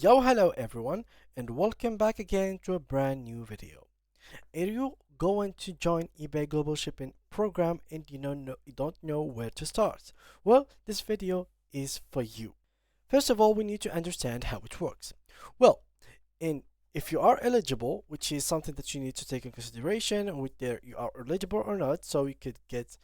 Yo, hello everyone, and welcome back again to a brand new video. Are you going to join eBay Global Shipping program and you don't know where to start? Well, this video is for you. First of all, we need to understand how it works. Well, in if you are eligible, which is something that you need to take in consideration, whether you are eligible or not, so you could get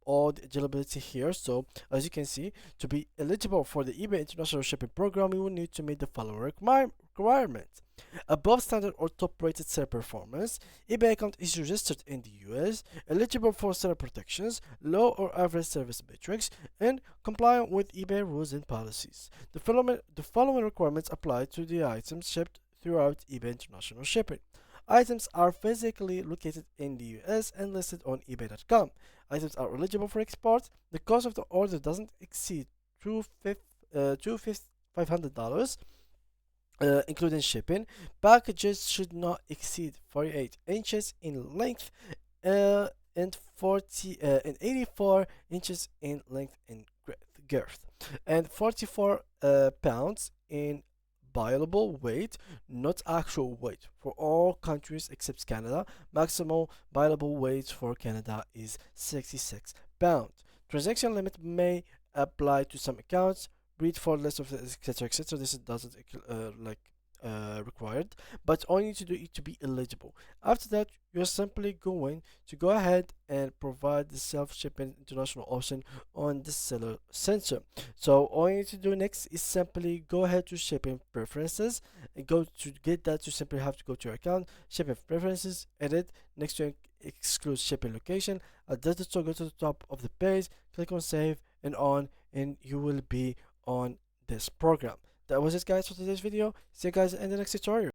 all the eligibility here. So as you can see, to be eligible for the eBay International Shipping Program, you will need to meet the following requirements. Above standard or top rated seller performance, eBay account is registered in the US, eligible for seller protections, low or average service metrics, and compliant with eBay rules and policies. The following requirements apply to the items shipped throughout eBay International Shipping. Items are physically located in the US and listed on eBay.com. Items are eligible for export. The cost of the order doesn't exceed $500, including shipping. Packages should not exceed 48 inches in length and 84 inches in length and girth, and 44 pounds in buyable weight, not actual weight, for all countries except Canada. Maximum buyable weight for Canada is 66 pounds. Transaction limit may apply to some accounts. Read for list of etc etc. This doesn't required, but all you need to do is to be eligible. After that, you're simply going to go ahead and provide the self-shipping international option on the seller center. So all you need to do next is simply go ahead to shipping preferences and go to get that. You simply have to go to your account, shipping preferences, edit, next to exclude shipping location, adjust it, so go to the top of the page, click on save and on, and you will be on this program. That was it, guys, for today's video. See you guys in the next tutorial.